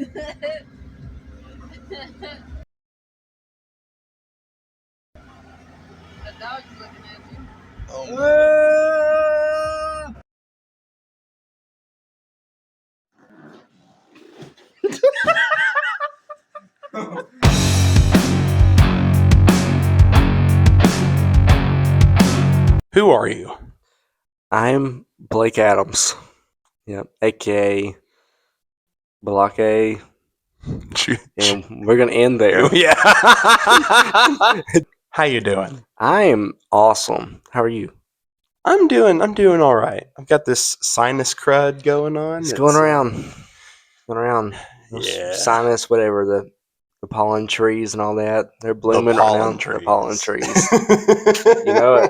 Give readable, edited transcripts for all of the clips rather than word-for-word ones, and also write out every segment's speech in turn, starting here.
The dog's looking at you. Who are you? I'm Blake Adams. Yep, aka Balake. And we're gonna end there. Yeah. How you doing? I am awesome. How are you? I'm doing all right. I've got this sinus crud going on. It's going around. Yeah. Sinus, whatever, the pollen trees and all that. They're blooming right now. The pollen trees. You know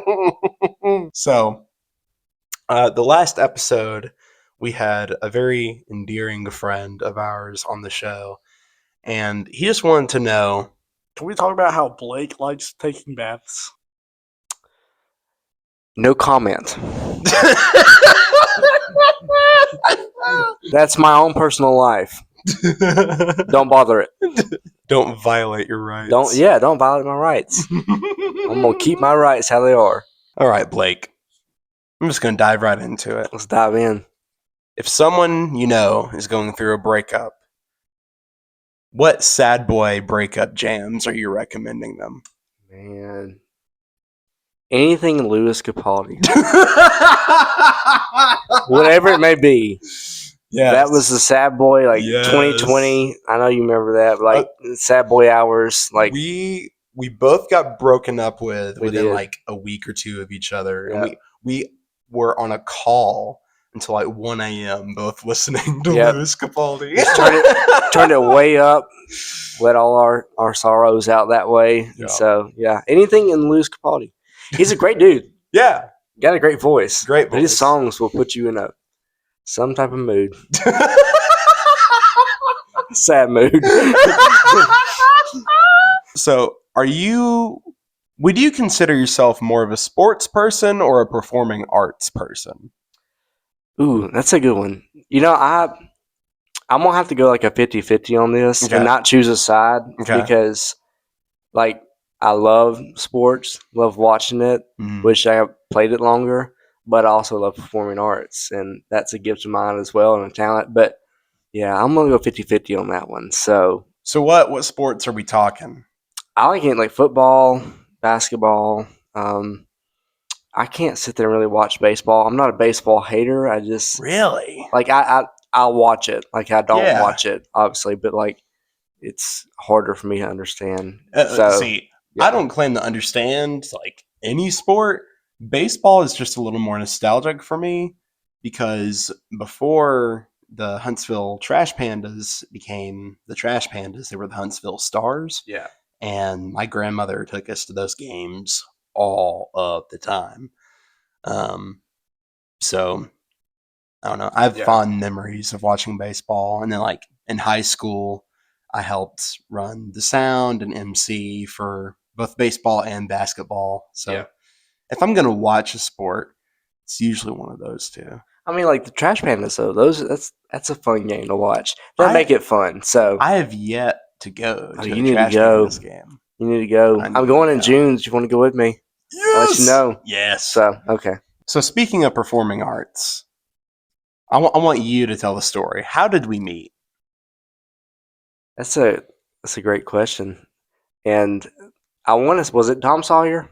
it. So, the last episode, we had a very endearing friend of ours on the show, and he just wanted to know. Can we talk about how Blake likes taking baths? No comment. That's my own personal life. Don't bother it. Don't violate your rights. Don't violate my rights. I'm gonna keep my rights how they are. All right, Blake. I'm just gonna dive right into it. Let's dive in. If someone you know is going through a breakup, what sad boy breakup jams are you recommending them? Man, anything Louis Capaldi, whatever it may be. Yeah, that was the sad boy, like 2020. I know you remember that, like sad boy hours. Like we both got broken up within did. like a week or two of each other, and we were on a call until like 1 a.m. both listening to Louis Capaldi. Turned it way up. Let all our sorrows out that way. Yeah. And so anything in Louis Capaldi. He's a great dude. Yeah, got a great voice. But his songs will put you in some type of mood. Sad mood. So, would you consider yourself more of a sports person or a performing arts person? Ooh, that's a good one. You know, I'm going to have to go like a 50-50 on this and not choose a side because, like, I love sports, love watching it, wish I played it longer, but I also love performing arts, and that's a gift of mine as well and a talent. But, yeah, I'm going to go 50-50 on that one. So what sports are we talking? I like it like football, basketball. I can't sit there and really watch baseball. I'm not a baseball hater. I just really like I'll watch it. Like I don't watch it, obviously, but like it's harder for me to understand. I don't claim to understand like any sport. Baseball is just a little more nostalgic for me because before the Huntsville Trash Pandas became the Trash Pandas, they were the Huntsville Stars. Yeah. And my grandmother took us to those games all of the time. So I don't know. I have fond memories of watching baseball. And then like in high school, I helped run the sound and MC for both baseball and basketball. So if I'm going to watch a sport, it's usually one of those two. I mean, like the Trash Pandas, though, that's a fun game to watch. They make it fun. So I have yet to go to a Trash Pandas game. You need to go. I'm going in June. Do you want to go with me? Yes. I'll let you know. Yes. So, okay. So speaking of performing arts, I want you to tell the story. How did we meet? That's a great question. And was it Tom Sawyer?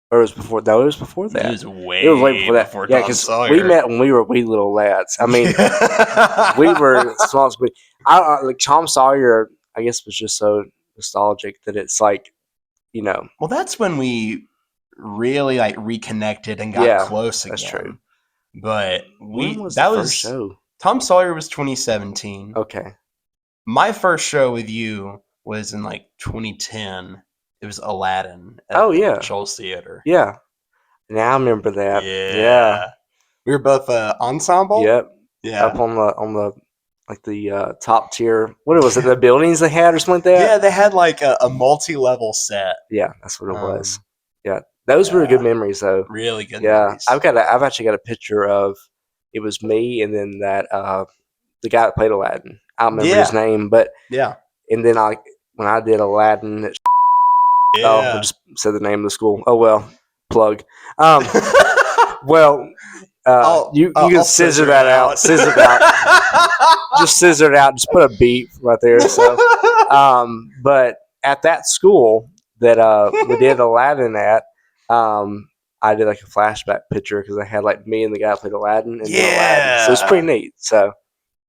Or it was before? No, it was before that. It was way before that. Yeah, because we met when we were wee little lads. I mean, we were small. Like Tom Sawyer, I guess, was just so nostalgic that it's like, you know. Well, that's when we really like reconnected and got close again. That's true. But when was the first show? Tom Sawyer was 2017. Okay. My first show with you was in like 2010. It was Aladdin at Joel's Theater. Yeah. Now I remember that. Yeah. We were both ensemble. Yep. Yeah. Up on the like the top tier. What was it? The buildings they had or something like that? Yeah, they had like a multi-level set. Yeah, that's what it was. Yeah. Those were good memories though. Really good memories. I've actually got a picture of it was me and then that the guy that played Aladdin. I don't remember his name, but Yeah. and then when I did Aladdin, I just said the name of the school. Oh well, plug. Well, you can scissor that out. Scissor it out. Just scissor it out. Just put a beep right there. So, but at that school that we did Aladdin at, I did like a flashback picture because I had like me and the guy who played Aladdin and Aladdin. So it's pretty neat. So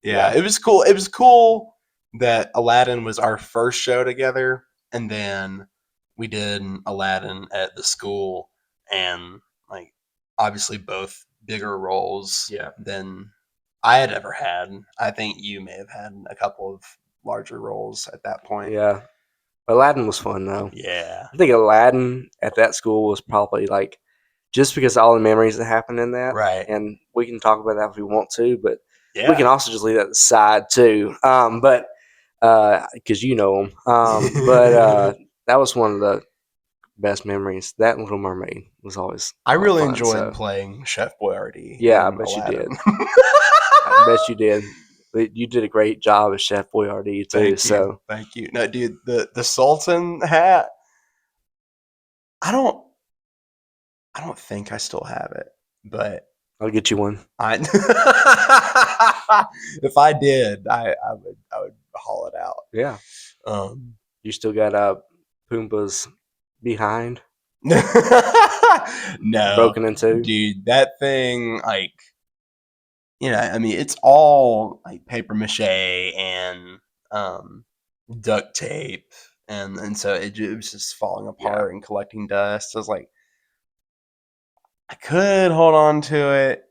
yeah, it was cool. It was cool that Aladdin was our first show together, and then we did Aladdin at the school, and like obviously both bigger roles than I had ever had. I think you may have had a couple of larger roles at that point. Yeah. Aladdin was fun though. Yeah. I think Aladdin at that school was probably like just because of all the memories that happened in that. Right. And we can talk about that if we want to, but we can also just leave that aside too. But because you know them. But that was one of the best memories. That Little Mermaid was always I really fun, enjoyed playing Chef Boyardee. Yeah, I bet Aladdin. You did. I bet you did. You did a great job as Chef Boyardee too. Thank you. No, dude, the Sultan hat. I don't think I still have it, but I'll get you one. If I did, I would haul it out. Yeah. You still got Pumbaa's behind? No, broken in two, dude. That thing, like, I mean, it's all like paper mache and duct tape, and so it was just falling apart and collecting dust. I was like, I could hold on to it.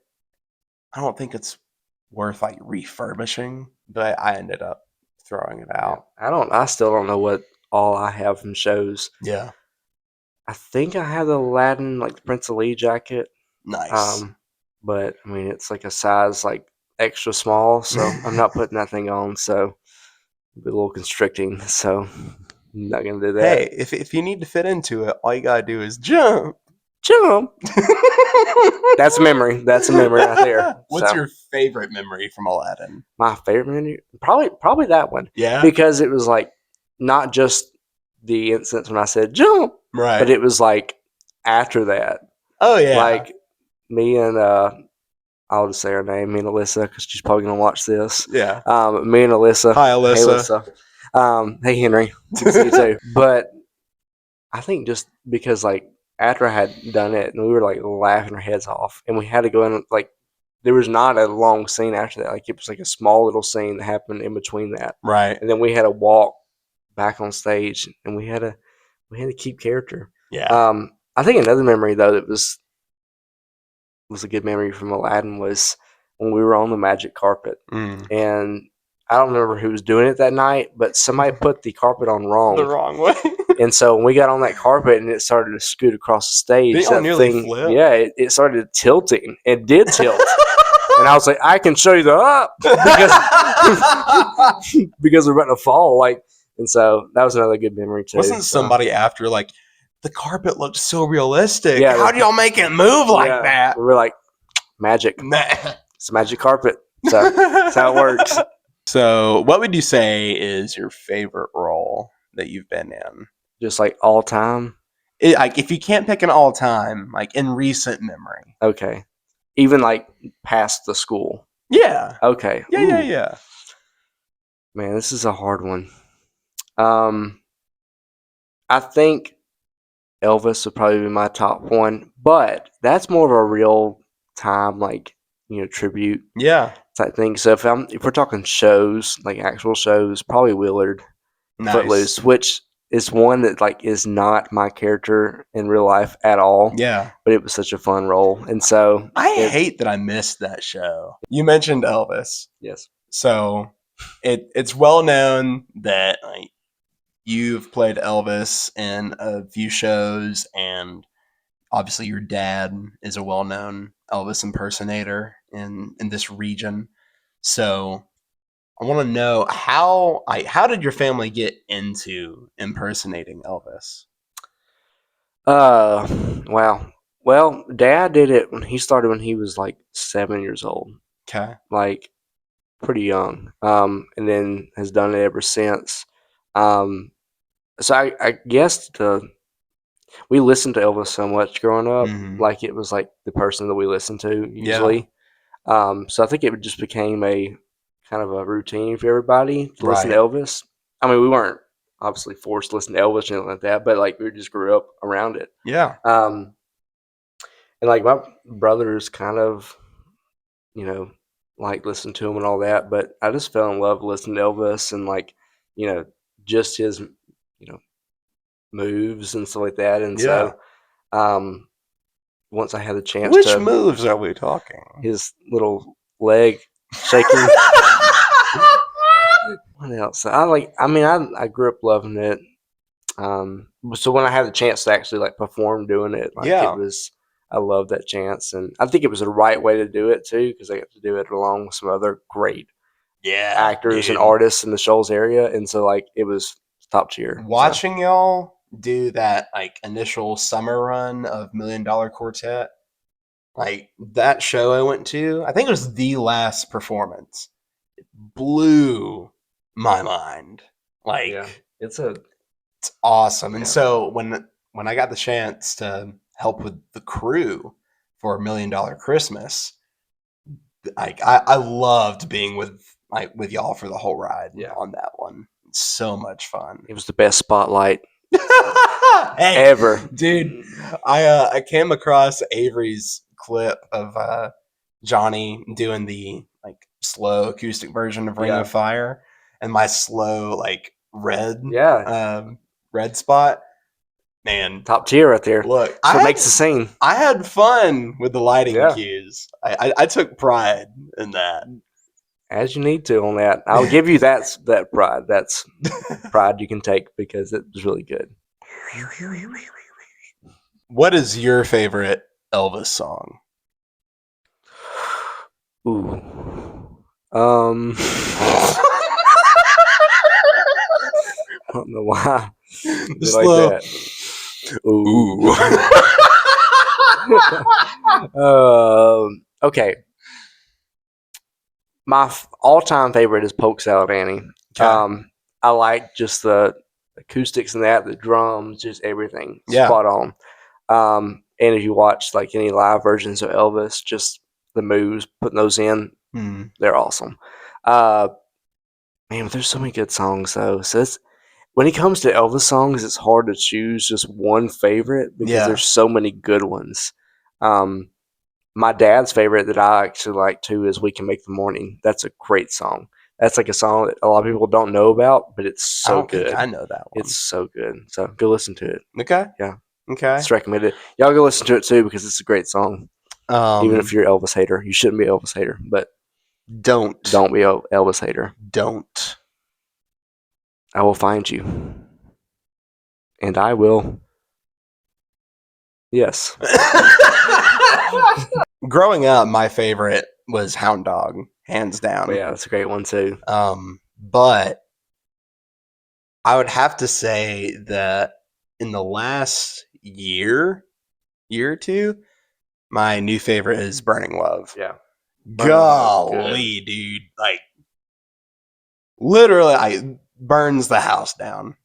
I don't think it's worth like refurbishing, but I ended up throwing it out. I still don't know what all I have from shows. Yeah. I think I have the Aladdin, like the Prince Ali jacket. Nice. But I mean, it's like a size like extra small, so I'm not putting that thing on. So it'd be a little constricting. So I'm not gonna do that. Hey, if you need to fit into it, all you gotta do is jump. That's a memory. That's a memory right there. What's your favorite memory from Aladdin? My favorite memory, probably that one. Yeah, because it was like not just the instance when I said jump, right? But it was like after that. Oh yeah, like me and I'll just say her name, me and Alyssa, because she's probably gonna watch this. Yeah. Me and Alyssa. Hi, Alyssa. Hey, Alyssa. Hey, Henry. Good to see you too. But I think just because like after I had done it, and we were like laughing our heads off, and we had to go in like there was not a long scene after that. Like it was like a small little scene that happened in between that. Right. And then we had to walk back on stage, and we had to keep character. Yeah. I think another memory though that was a good memory from Aladdin was when we were on the magic carpet, and I don't remember who was doing it that night, but somebody put the carpet on the wrong way. And so when we got on that carpet and it started to scoot across the stage, that nearly flipped. Yeah, it started tilting. It did tilt. And I was like, I can show you the up because we're about to fall. Like, and so that was another good memory too. Wasn't somebody after like the carpet looked so realistic? Yeah, how do y'all make it move like that? We were like, magic. It's a magic carpet. So that's how it works. So, what would you say is your favorite role that you've been in? Just like all time? Like, if you can't pick an all time, like in recent memory. Okay. Even like past the school. Yeah. Okay. Yeah. Man, this is a hard one. I think Elvis would probably be my top one, but that's more of a real time, like, tribute. Yeah. Type thing. So if we're talking shows, like actual shows, probably Willard, Footloose, which is one that like is not my character in real life at all. Yeah. But it was such a fun role. And so I hate that I missed that show. You mentioned Elvis. Yes. So it's well known that like you've played Elvis in a few shows, and obviously your dad is a well known Elvis impersonator in this region. So I want to know how did your family get into impersonating Elvis? Wow. Well, Dad did it when he started when he was like 7 years old. Okay. Like pretty young, and then has done it ever since. So I guess we listened to Elvis so much growing up, like it was like the person that we listened to usually. So I think it just became a kind of a routine for everybody to listen to Elvis. I mean, we weren't obviously forced to listen to Elvis or anything like that, but like we just grew up around it. Yeah. And like my brothers kind of, like listen to him and all that, but I just fell in love listening to Elvis and like, just his, moves and stuff like that. And so, once I had the chance Which moves are we talking? His little leg shaking. What else? I grew up loving it. So when I had the chance to actually like perform doing it, I loved that chance, and I think it was the right way to do it too, because I got to do it along with some other great actors and artists in the Shoals area, and so like it was top tier. Watching y'all do that like initial summer run of $1 Million Quartet, like that show I went to, I think it was the last performance. It blew my mind. Like it's awesome. And so when I got the chance to help with the crew for $1 Million Christmas, like I loved being with y'all for the whole ride on that one. It's so much fun. It was the best spotlight hey, ever, dude. I came across Avery's clip of Johnny doing the like slow acoustic version of Ring of Fire, and my slow like red red spot. Man, top tier right there. Look, so it makes the scene. I had fun with the lighting cues. I took pride in that. As you need to on that. I'll give you that pride. That's pride you can take because it was really good. What is your favorite Elvis song? Ooh. I don't know why. Just like that. Ooh. Okay. My all-time favorite is Polk Salad Annie. Okay. I like just the acoustics and the drums, just everything. Spot on. And if you watch like any live versions of Elvis, just the moves, putting those in, they're awesome. Man, there's so many good songs though. So when it comes to Elvis songs, it's hard to choose just one favorite because there's so many good ones. My dad's favorite that I actually like too is "We Can Make the Morning." That's a great song. That's like a song that a lot of people don't know about, but it's so good. I know that one. It's so good. So go listen to it. Okay. Yeah. Okay. It's recommended. Y'all go listen to it too because it's a great song. Even if you're an Elvis hater, you shouldn't be an Elvis hater, but don't be an Elvis hater. Don't. I will find you, and I will. Yes. Growing up, my favorite was Hound Dog, hands down. Yeah, that's a great one too. But I would have to say that in the last year or two, my new favorite is Burning Love. Yeah. Golly, dude. Like, literally, burns the house down.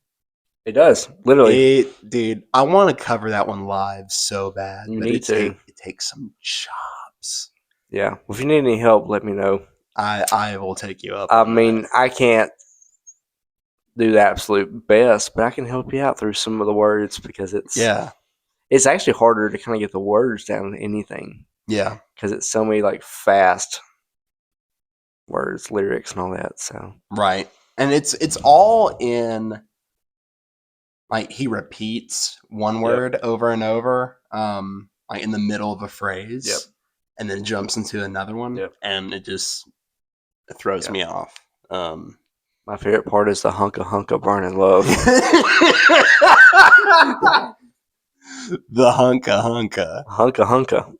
It does, literally. Dude, I want to cover that one live so bad. You need to. It takes some chops. Yeah. Well, if you need any help, let me know. I will take you up. I mean, I can't do the absolute best, but I can help you out through some of the words because it's actually harder to kind of get the words down than anything. Yeah. Because it's so many like fast words, lyrics, and all that. So right, and it's all in. Like he repeats one word over and over, like in the middle of a phrase, and then jumps into another one, and it throws me off. My favorite part is the hunka hunka burning love. The hunka hunka.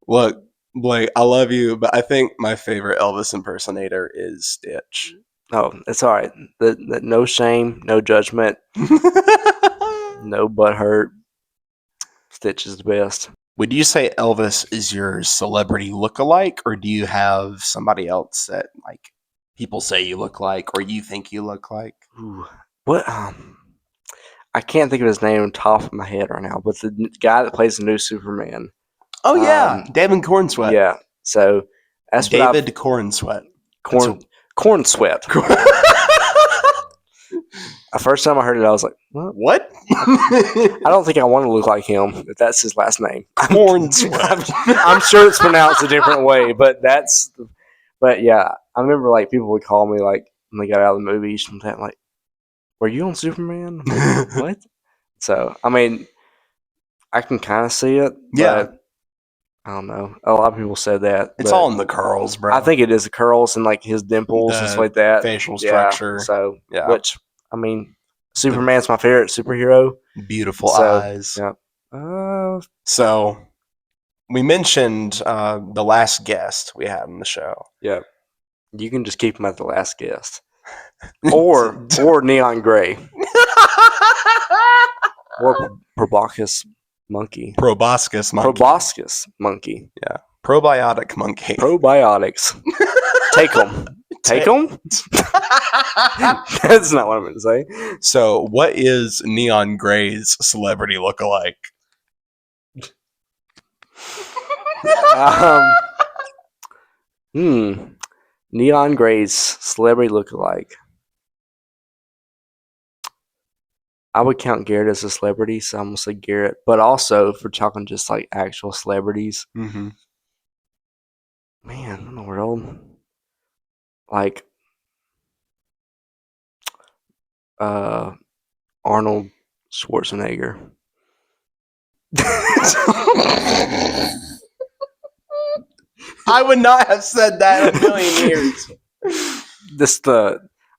Look, Blake, I love you, but I think my favorite Elvis impersonator is Stitch. Oh, it's all right. No shame, no judgment, no butt hurt. Stitch is the best. Would you say Elvis is your celebrity lookalike, or do you have somebody else that like people say you look like, or you think you look like? Ooh, what? I can't think of his name on top of my head right now, but the guy that plays the new Superman. Oh yeah, David Cornsweat. Yeah, so that's David Cornsweat. Corn Sweat. The first time I heard it, I was like, "What?" I don't think I want to look like him. If that's his last name, Cornsweat. I'm sure it's pronounced a different way, but that's. But yeah, I remember like people would call me like when they got out of the movie, sometimes like, "Were you on Superman?" I'm like, what? So I mean, I can kind of see it, but I don't know. A lot of people said that. It's all in the curls, bro. I think it is the curls and like his dimples and stuff like that. Facial structure. So, which I mean, Superman's my favorite superhero. Beautiful eyes. Yeah. So we mentioned the last guest we had on the show. Yeah. You can just keep him at the last guest, or Neon Gray, or Proboscis Monkey. Proboscis Monkey. Proboscis Monkey. Yeah. Probiotic Monkey. Probiotics. Take them. Take them? That's not what I'm going to say. So, what is Neon Gray's celebrity lookalike? Neon Gray's celebrity lookalike. I would count Garrett as a celebrity, so I'm going to say Garrett. But also, for talking just like actual celebrities, mm-hmm. Man, in the world, like Arnold Schwarzenegger. I would not have said that in a million years.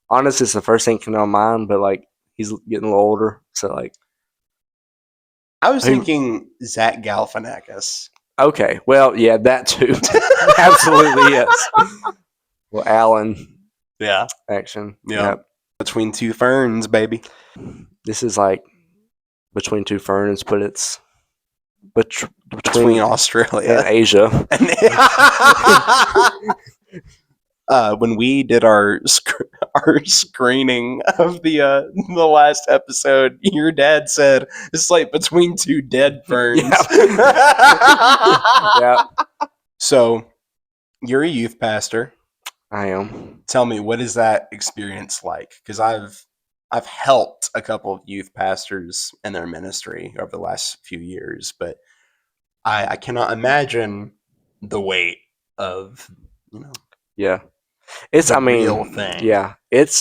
Honestly, it's the first thing that came to my mind, but like he's getting a little older, so like. I was thinking Zach Galifianakis. Okay, well, yeah, that too. Absolutely, yes. Well, Alan. Yeah. Action. Yeah. Yep. Between Two Ferns, baby. This is like Between Two Ferns, but it's between Australia and Asia. When we did our screening of the last episode, your dad said it's like between two dead ferns. Yeah. So, you're a youth pastor. I am. Tell me, what is that experience like? Because I've helped a couple of youth pastors in their ministry over the last few years, but I cannot imagine the weight of, Yeah. It's, real thing. Yeah. It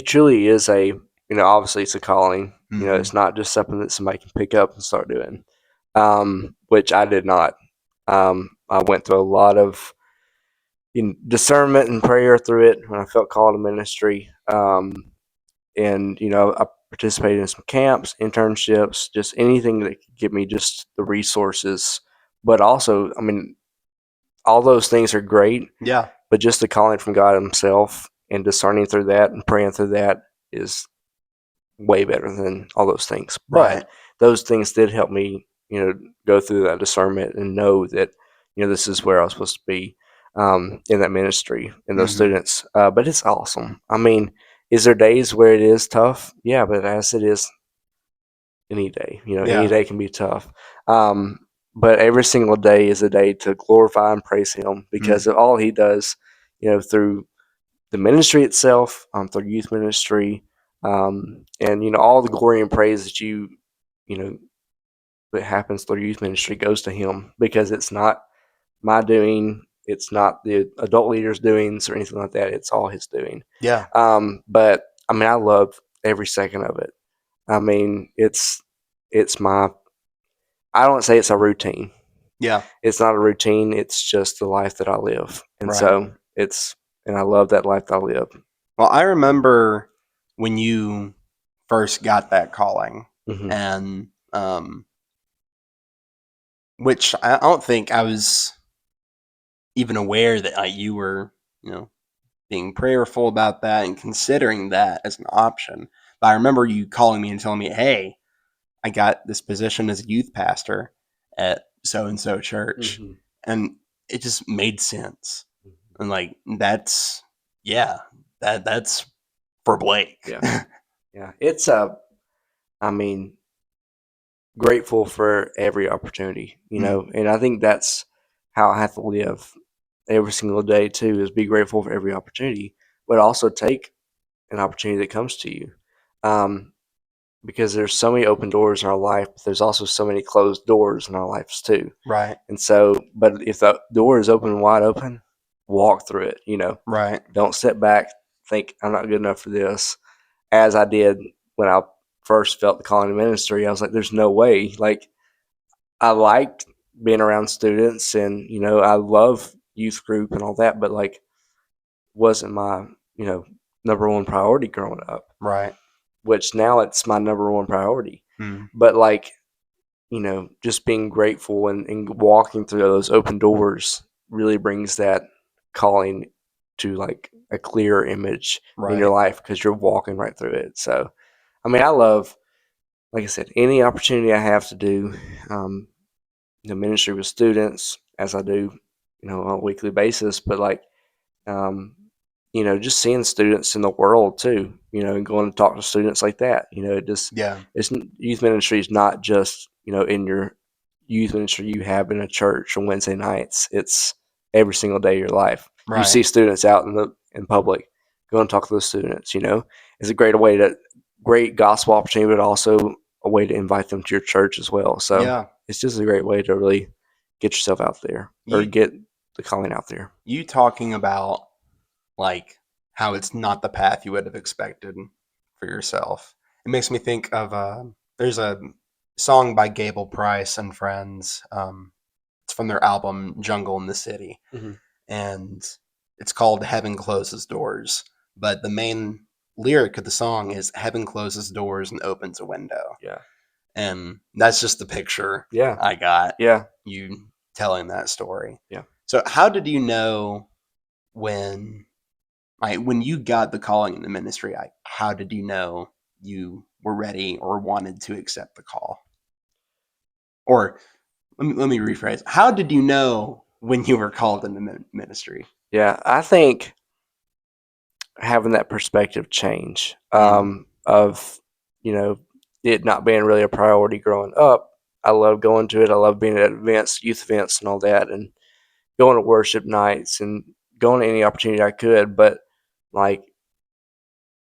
truly is obviously it's a calling. Mm-hmm. It's not just something that somebody can pick up and start doing, which I did not. I went through a lot of discernment and prayer through it when I felt called to ministry. And I participated in some camps, internships, just anything that could give me just the resources. But also, all those things are great. Yeah. But just the calling from God Himself and discerning through that and praying through that is way better than all those things. Right. But those things did help me, go through that discernment and know that, this is where I was supposed to be in that ministry and those students. But it's awesome. Is there days where it is tough? Yeah, but as it is any day, any day can be tough. But every single day is a day to glorify and praise Him because of all He does, through the ministry itself, through youth ministry, and all the glory and praise that that happens through youth ministry goes to Him because it's not my doing, it's not the adult leaders' doings or anything like that. It's all His doing. Yeah. But I love every second of it. It's my. I don't say it's a routine. Yeah. It's not a routine. It's just the life that I live. And right. So and I love that life that I live. Well, I remember when you first got that calling and, which I don't think I was even aware that you were, being prayerful about that and considering that as an option. But I remember you calling me and telling me, hey, I got this position as a youth pastor at so and so church, Mm-hmm. and it just made sense. And like that's that's for Blake. Yeah. Yeah. It's I mean, grateful for every opportunity, and I think that's how I have to live every single day too, is be grateful for every opportunity, but also take an opportunity that comes to you. Um, because there's so many open doors in our life, but there's also so many closed doors in our lives too. Right. And so, but if the door is open, wide open, walk through it, Right. Don't sit back, think I'm not good enough for this, as I did when I first felt the calling to ministry. I was like, there's no way. Like, I liked being around students and, I love youth group and all that, but like, wasn't my, number one priority growing up, Right. which now it's my number one priority. Hmm. But like, just being grateful and walking through those open doors really brings that calling to like a clear image in your Right. life because you're walking right through it. So, I mean, I love, like I said, any opportunity I have to do the ministry with students as I do, on a weekly basis. But like, um, just seeing students in the world too, and going to talk to students like that, it just, Yeah. it's youth ministry is not just, in your youth ministry you have in a church on Wednesday nights. It's every single day of your life. You see Right. students out in public, go and talk to those students, it's a great gospel opportunity, but also a way to invite them to your church as well. So Yeah. it's just a great way to really get yourself out there or You get the calling out there. you talking about like how it's not the path you would have expected for yourself. It makes me think of there's a song by Gable Price and Friends. It's from their album Jungle in the City, Mhm. and it's called Heaven Closes Doors. But the main lyric of the song is Heaven closes doors and opens a window. Yeah. And that's just the picture Yeah. I got Yeah. you telling that story. Yeah. So how did you know when when you got the calling in the ministry, how did you know you were ready or wanted to accept the call? Or let me rephrase. How did you know when you were called in the ministry? Yeah. I think having that perspective change of, it not being really a priority growing up. I love going to it. I love being at events, youth events and all that, and going to worship nights and going to any opportunity I could. But like,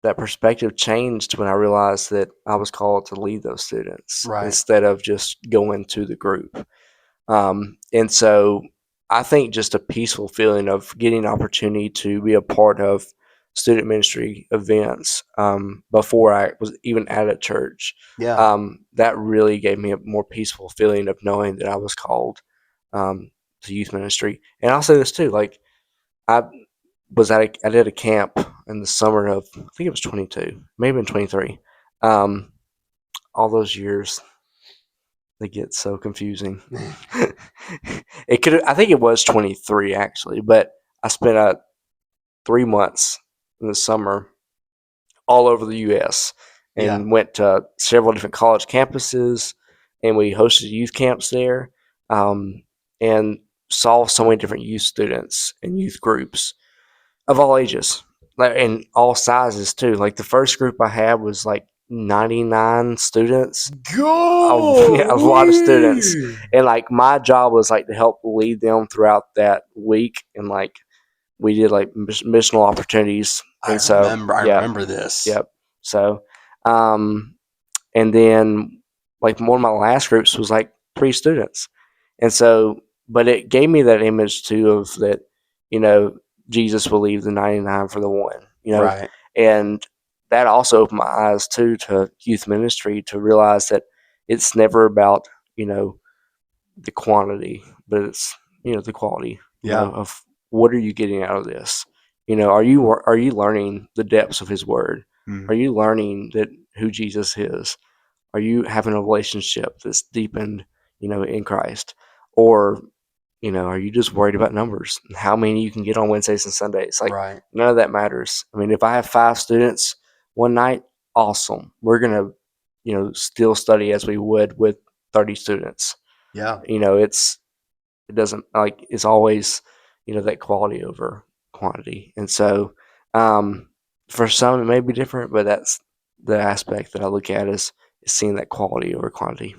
that perspective changed when I realized that I was called to lead those students Right. instead of just going to the group. And so I think just a peaceful feeling of getting an opportunity to be a part of student ministry events before I was even at a church, Yeah. that really gave me a more peaceful feeling of knowing that I was called to youth ministry. And I'll say this too, like, I I did a camp in the summer of, I think it was 22, maybe 23. All those years, they get so confusing. I think it was 23 actually, but I spent 3 months in the summer all over the U.S. Yeah. and went to several different college campuses, and we hosted youth camps there, and saw so many different youth students and youth groups of all ages, like, and all sizes too. Like, the first group I had was like 99 students, Go. a lot of students, and like my job was like to help lead them throughout that week, and like we did like missional opportunities, and so I yeah, remember this. yep. So, and then like one of my last groups was like 3 students, and so, but it gave me that image too of that, you know, Jesus will leave the 99 for the one, Right. and that also opened my eyes too to youth ministry, to realize that it's never about, the quantity, but it's, the quality, Yeah. of what are you getting out of this? Are you learning the depths of His Word? Mm. Are you learning that who Jesus is? Are you having a relationship that's deepened, in Christ? Or, are you just worried about numbers and how many you can get on Wednesdays and Sundays? Like, Right. none of that matters. I mean, if I have 5 students one night, awesome. We're gonna, still study as we would with 30 students. Yeah. It doesn't like it's always, that quality over quantity. And so for some it may be different, but that's the aspect that I look at is seeing that quality over quantity.